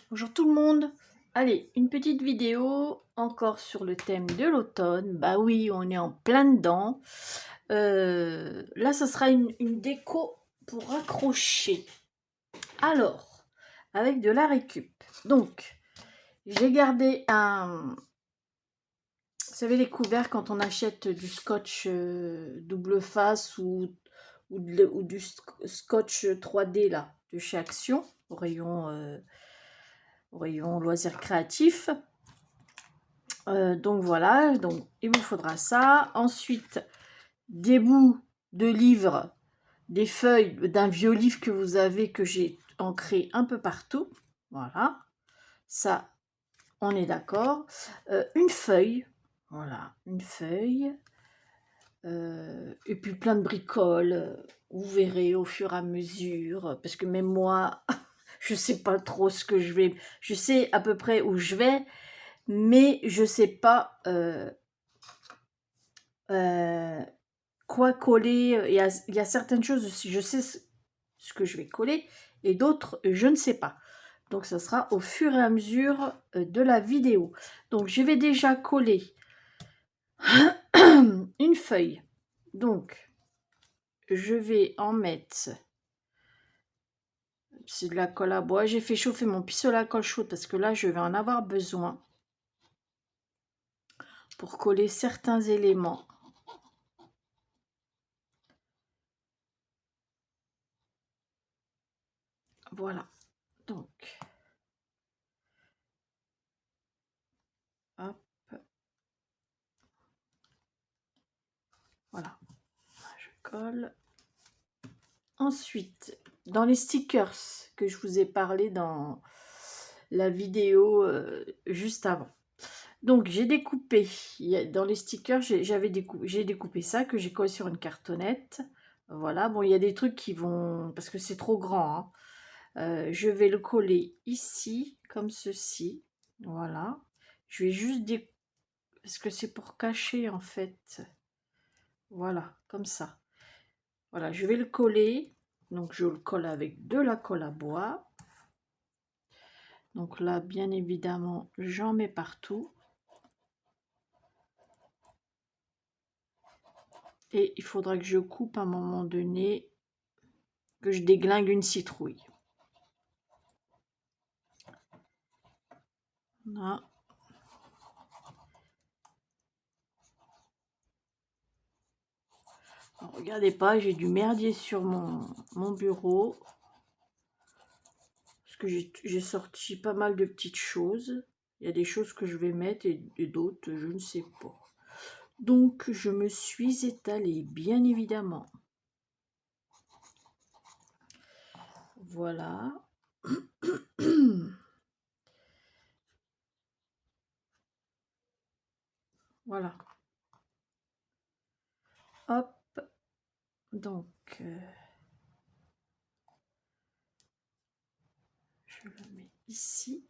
Bonjour tout le monde. Allez, une petite vidéo encore sur le thème de l'automne. Bah oui, on est en plein dedans. Là, ça sera une déco pour accrocher. Alors, avec de la récup. Donc, j'ai gardé un... Vous savez, les couverts quand on achète du scotch double face ou du scotch 3D là, de chez Action, au rayon loisirs créatifs. Donc voilà, donc il vous faudra ça. Ensuite, des bouts de livres, des feuilles d'un vieux livre que vous avez, que j'ai ancré un peu partout. Voilà, ça, on est d'accord. Une feuille, voilà, une feuille. Et puis plein de bricoles. Vous verrez au fur et à mesure, parce que même moi, je sais pas trop ce que je vais. Je sais à peu près où je vais, mais je sais pas quoi coller. Il y a certaines choses, je sais ce que je vais coller, et d'autres, je ne sais pas. Donc, ça sera au fur et à mesure de la vidéo. Donc, je vais déjà coller une feuille. Donc, je vais en mettre... C'est de la colle à bois. J'ai fait chauffer mon pistolet à colle chaude parce que là, je vais en avoir besoin pour coller certains éléments. Voilà. Donc, hop. Voilà. Je colle. Ensuite, dans les stickers que je vous ai parlé dans la vidéo juste avant. Donc, j'ai découpé, dans les stickers, j'ai découpé ça, que j'ai collé sur une cartonnette. Voilà, bon, il y a des trucs qui vont, parce que c'est trop grand, hein. Je vais le coller ici, comme ceci. Voilà. Je vais juste parce que c'est pour cacher, en fait. Voilà, comme ça. Voilà, je vais le coller. Donc, je le colle avec de la colle à bois. Donc là, bien évidemment, j'en mets partout. Et il faudra que je coupe à un moment donné, que je déglingue une citrouille. Là. Alors, regardez pas, j'ai du merdier sur mon bureau. Parce que j'ai sorti pas mal de petites choses. Il y a des choses que je vais mettre et d'autres, je ne sais pas. Donc, je me suis étalée, bien évidemment. Voilà. Voilà. Hop. Donc, je le mets ici.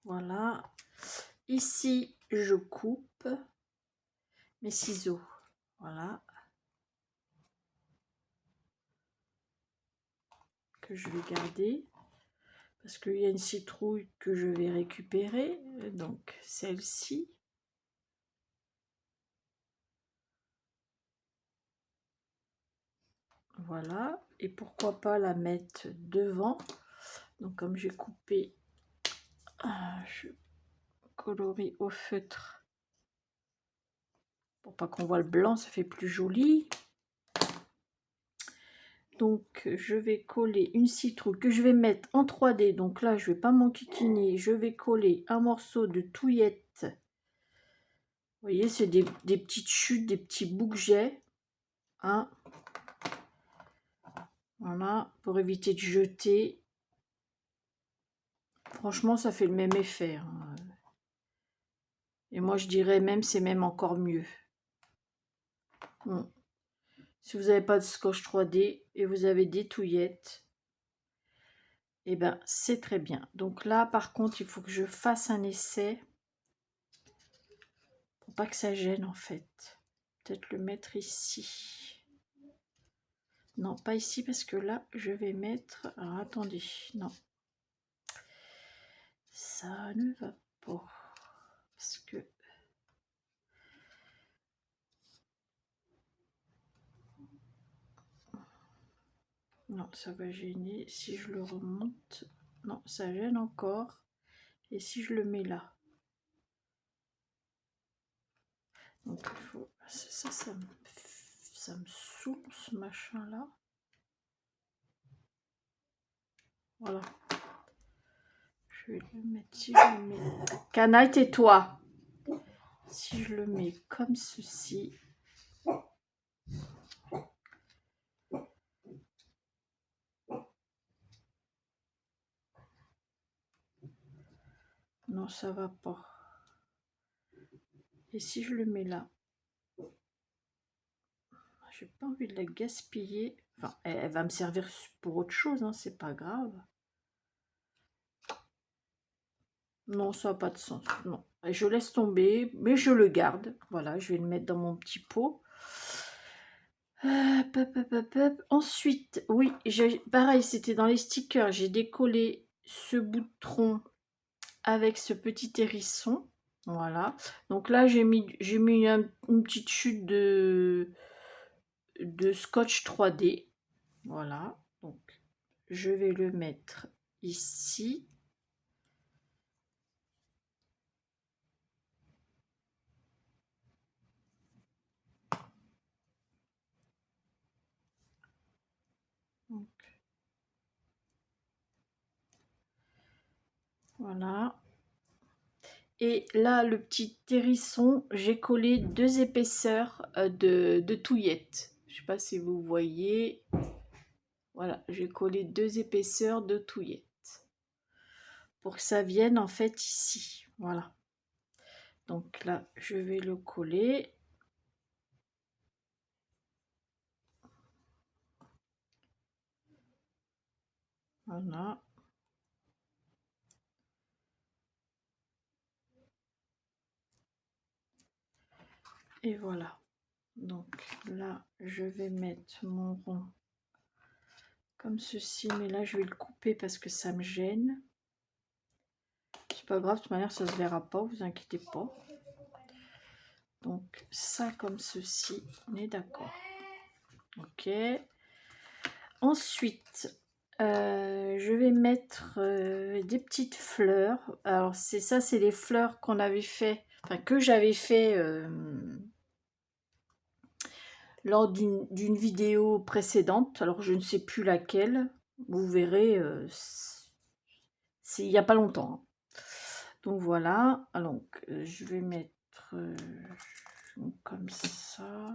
Voilà. Ici, je coupe mes ciseaux. Voilà. Que je vais garder. Parce qu'il y a une citrouille que je vais récupérer. Donc, celle-ci. Voilà. Et pourquoi pas la mettre devant. Donc, comme j'ai coupé, je colorie au feutre. Pour pas qu'on voit le blanc, ça fait plus joli. Donc, je vais coller une citrouille que je vais mettre en 3D. Donc là, je vais pas m'enquiquiner. Je vais coller un morceau de touillette. Vous voyez, c'est des petites chutes, des petits bouts que j'ai. Hein. Voilà, pour éviter de jeter. Franchement, ça fait le même effet. Hein. Et moi, je dirais même, c'est même encore mieux. Bon. Si vous n'avez pas de scotch 3D et vous avez des touillettes, eh ben, c'est très bien. Donc là, par contre, il faut que je fasse un essai. Pour pas que ça gêne, en fait. Peut-être le mettre ici. Non, pas ici parce que là, je vais mettre... Alors, attendez, non. Ça ne va pas. Parce que... Non, ça va gêner. Si je le remonte... Non, ça gêne encore. Et si je le mets là? Donc, il faut... Ça me saoule, ce machin-là. Voilà. Je vais le mettre, si je le mets... Canaille, tais-toi. Si je le mets comme ceci... Non, ça va pas. Et si je le mets là? J'ai pas envie de la gaspiller. Enfin, elle va me servir pour autre chose, hein, c'est pas grave. Non, ça n'a pas de sens. Non. Et je laisse tomber, mais je le garde. Voilà, je vais le mettre dans mon petit pot. Ensuite, oui, pareil, c'était dans les stickers. J'ai décollé ce bout de tronc avec ce petit hérisson. Voilà. Donc là, j'ai mis une petite chute de scotch 3D. Voilà. Donc, je vais le mettre ici. Donc, voilà. Et là, le petit hérisson, j'ai collé 2 épaisseurs de touillettes. Je ne sais pas si vous voyez. Voilà, j'ai collé 2 épaisseurs de touillettes. Pour que ça vienne en fait ici. Voilà. Donc là, je vais le coller. Voilà. Et voilà. Donc là, je vais mettre mon rond comme ceci. Mais là, je vais le couper parce que ça me gêne. C'est pas grave, de toute manière, ça se verra pas, vous inquiétez pas. Donc ça comme ceci, on est d'accord. Ok. Ensuite, je vais mettre des petites fleurs. Alors c'est ça, c'est les fleurs qu'on avait fait, enfin que j'avais fait lors d'une vidéo précédente. Alors je ne sais plus laquelle. Vous verrez, c'est il n'y a pas longtemps, hein. Donc voilà. Alors je vais mettre comme ça.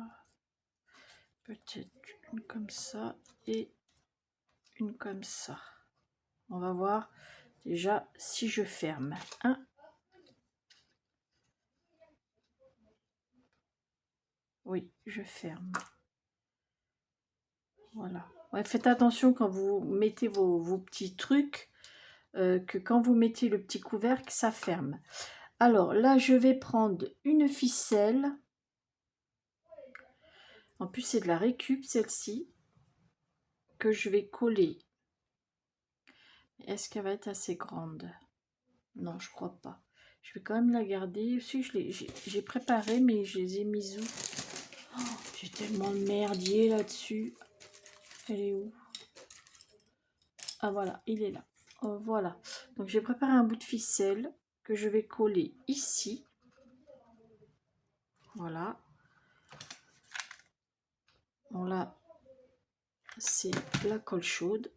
Peut-être une comme ça et une comme ça. On va voir déjà si je ferme. Hein. Oui, je ferme. Voilà. Ouais, faites attention quand vous mettez vos petits trucs, que quand vous mettez le petit couvercle, ça ferme. Alors là, je vais prendre une ficelle. En plus, c'est de la récup, celle-ci, que je vais coller. Est-ce qu'elle va être assez grande? Non, je crois pas. Je vais quand même la garder. Si, j'ai préparé, mais je les ai mis où? Oh, j'ai tellement de merdier là-dessus. Elle est où? Ah voilà, il est là. Oh, voilà. Donc j'ai préparé un bout de ficelle que je vais coller ici. Voilà. Bon là, c'est la colle chaude.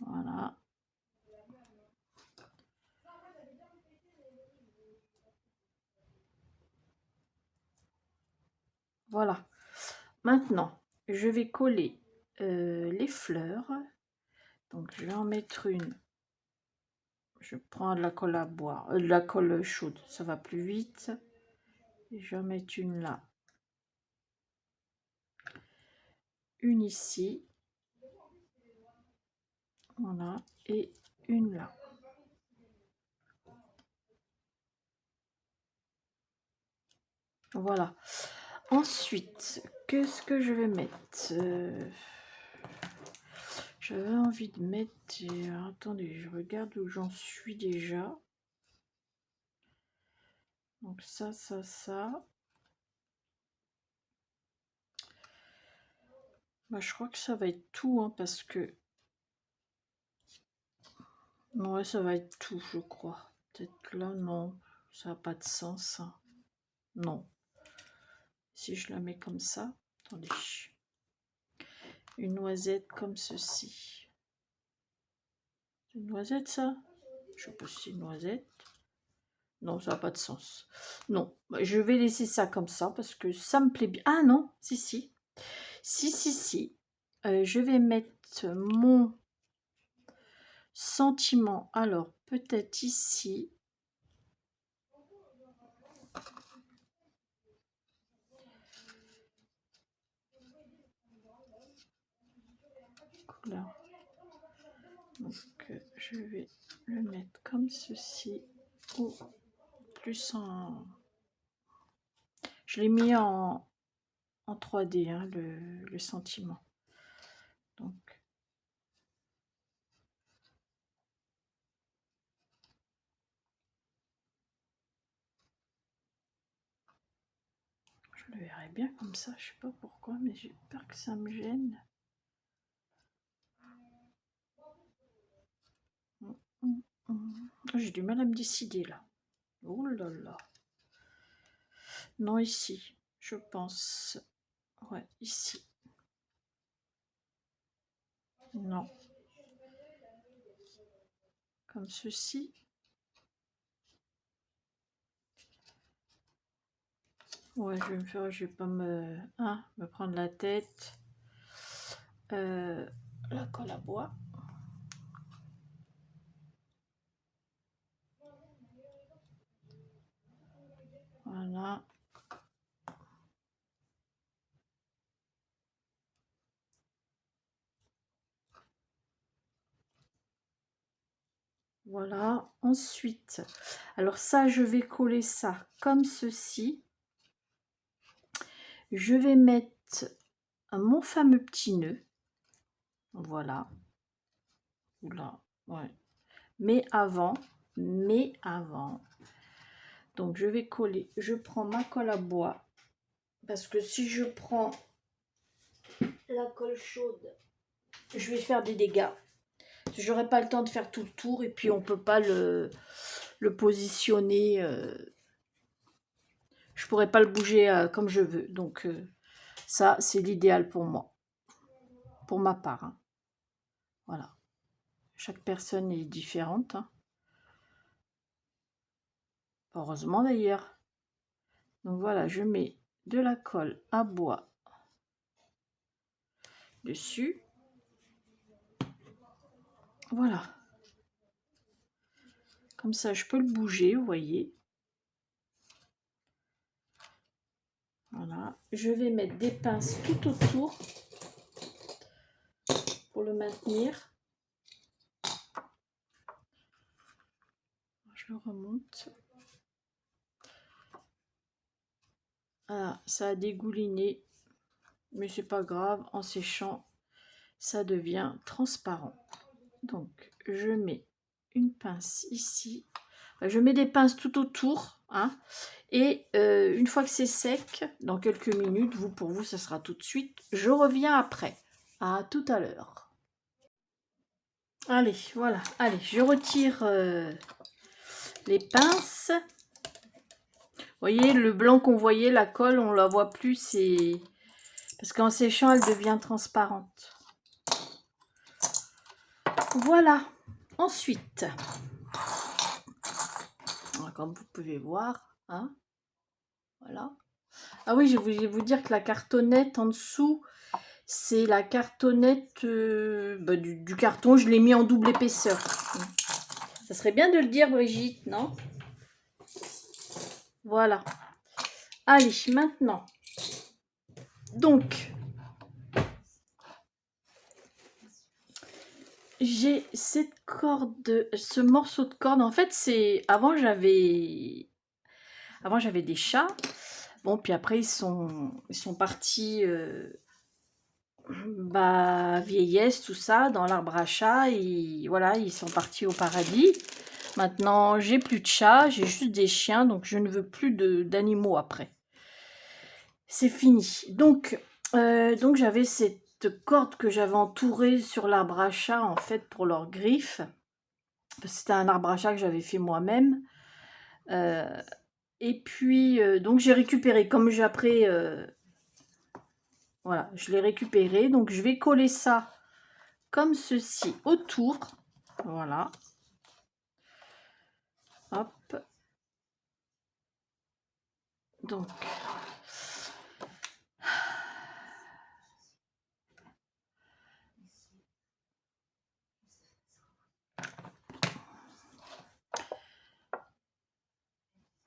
Voilà. Voilà. Maintenant, je vais coller les fleurs. Donc je vais en mettre une. Je prends de la colle à boire, de la colle chaude, ça va plus vite. Et je vais en mettre une là. Une ici. Voilà. Et une là. Voilà. Ensuite, qu'est-ce que je vais mettre? J'avais envie de mettre... attendez, je regarde où j'en suis déjà. Donc ça. Bah, je crois que ça va être tout, hein, parce que... Ouais, ça va être tout, je crois. Peut-être là, non. Ça n'a pas de sens. Hein. Non. Si je la mets comme ça... Attendez. Une noisette comme ceci. C'est une noisette, ça? Je sais pas si c'est une noisette. Non, ça n'a pas de sens. Non, je vais laisser ça comme ça parce que ça me plaît bien. Ah non, si. Je vais mettre mon sentiment. Alors, peut-être ici. Couleur. Donc, je vais le mettre comme ceci. Ou plus en... Je l'ai mis en 3D, hein, le sentiment. Donc, je le verrai bien comme ça, je sais pas pourquoi, mais j'ai peur que ça me gêne. J'ai du mal à me décider là. Oh là là. Non, ici, je pense. Ouais, ici. Non. Comme ceci. Ouais, je vais pas me prendre la tête. La colle à bois. Voilà. Voilà. Ensuite, alors ça, je vais coller ça comme ceci. Je vais mettre mon fameux petit nœud. Voilà. Oula, ouais. Mais avant, donc je vais coller, je prends ma colle à bois, parce que si je prends la colle chaude, je vais faire des dégâts. J'aurai pas le temps de faire tout le tour, et puis on peut pas le positionner, je pourrais pas le bouger comme je veux. Donc ça, c'est l'idéal pour moi, pour ma part. Hein. Voilà. Chaque personne est différente. Hein. Heureusement d'ailleurs. Donc voilà, je mets de la colle à bois dessus. Voilà. Comme ça, je peux le bouger, vous voyez. Voilà. Je vais mettre des pinces tout autour pour le maintenir. Je le remonte. Ah, ça a dégouliné, mais c'est pas grave. En séchant, ça devient transparent. Donc, je mets une pince ici. Je mets des pinces tout autour, hein. Et une fois que c'est sec, dans quelques minutes, pour vous, ça sera tout de suite. Je reviens après. À tout à l'heure. Allez, voilà. Allez, je retire les pinces. Vous voyez, le blanc qu'on voyait, la colle, on la voit plus. C'est parce qu'en séchant, elle devient transparente. Voilà. Ensuite, comme vous pouvez voir, hein, voilà. Ah oui, je voulais vous dire que la cartonnette en dessous, c'est la cartonnette du carton. Je l'ai mis en double épaisseur. Ça serait bien de le dire, Brigitte, non? Voilà. Allez, maintenant. Donc, j'ai cette corde, ce morceau de corde. En fait, c'est avant j'avais des chats. Bon, puis après, ils sont partis, bah, vieillesse, tout ça, dans l'arbre à chat. Et voilà, ils sont partis au paradis. Maintenant, j'ai plus de chats, j'ai juste des chiens, donc je ne veux plus d'animaux après. C'est fini. Donc j'avais cette corde que j'avais entourée sur l'arbre à chat, en fait, pour leurs griffes. C'était un arbre à chat que j'avais fait moi-même. Et puis, donc j'ai récupéré, comme j'ai après... voilà, je l'ai récupéré. Donc, je vais coller ça comme ceci autour. Voilà. Hop. Donc...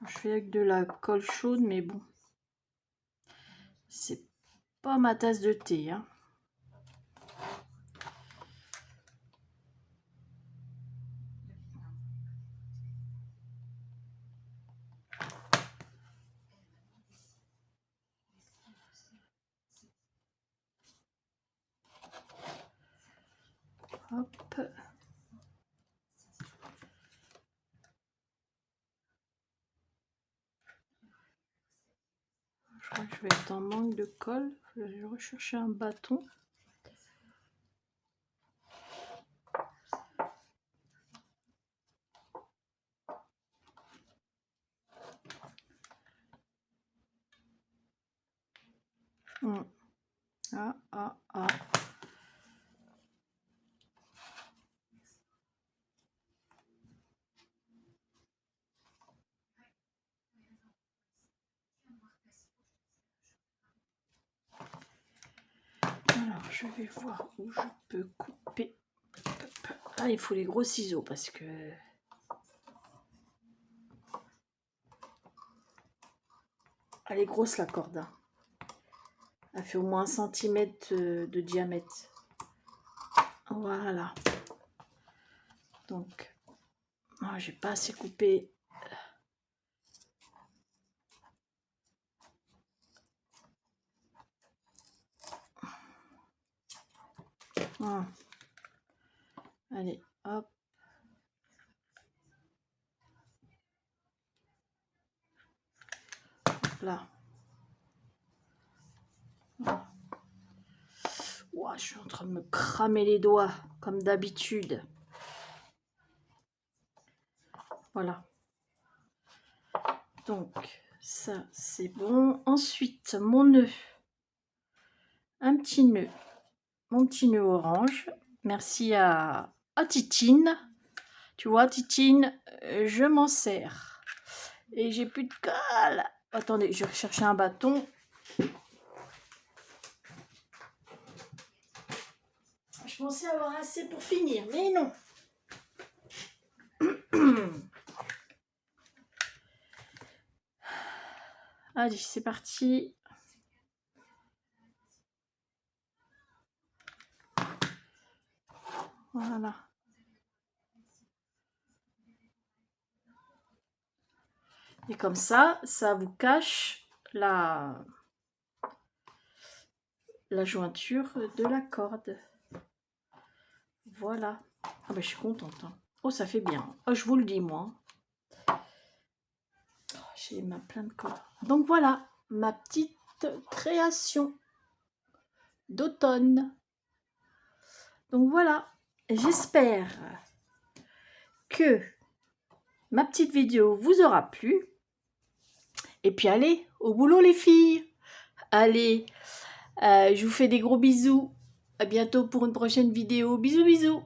je fais avec de la colle chaude, mais bon. C'est pas ma tasse de thé, hein. Hop. Je crois que je vais être en manque de colle. Je vais rechercher un bâton. Ah. Alors, je vais voir où je peux couper. Ah, il faut les gros ciseaux parce que... elle est grosse, la corde. Hein. Elle fait au moins 1 centimètre de diamètre. Voilà. Donc, oh, j'ai pas assez coupé. Oh. Allez, hop. Hop là. Voilà. Ouah, je suis en train de me cramer les doigts, comme d'habitude. Voilà. Donc, ça, c'est bon. Ensuite, mon nœud. Un petit nœud. Mon petit nœud orange. Merci à Titine. Tu vois, Titine, je m'en sers. Et j'ai plus de colle. Attendez, je vais chercher un bâton. Je pensais avoir assez pour finir, mais non. Allez, c'est parti. Voilà. Et comme ça vous cache la jointure de la corde. Voilà. Ah ben, je suis contente. Hein. Oh, ça fait bien. Oh, je vous le dis, moi. Oh, j'ai ma plein de colle. Donc voilà, ma petite création d'automne. Donc voilà, j'espère que ma petite vidéo vous aura plu. Et puis allez, au boulot les filles. Allez, je vous fais des gros bisous. À bientôt pour une prochaine vidéo. Bisous, bisous.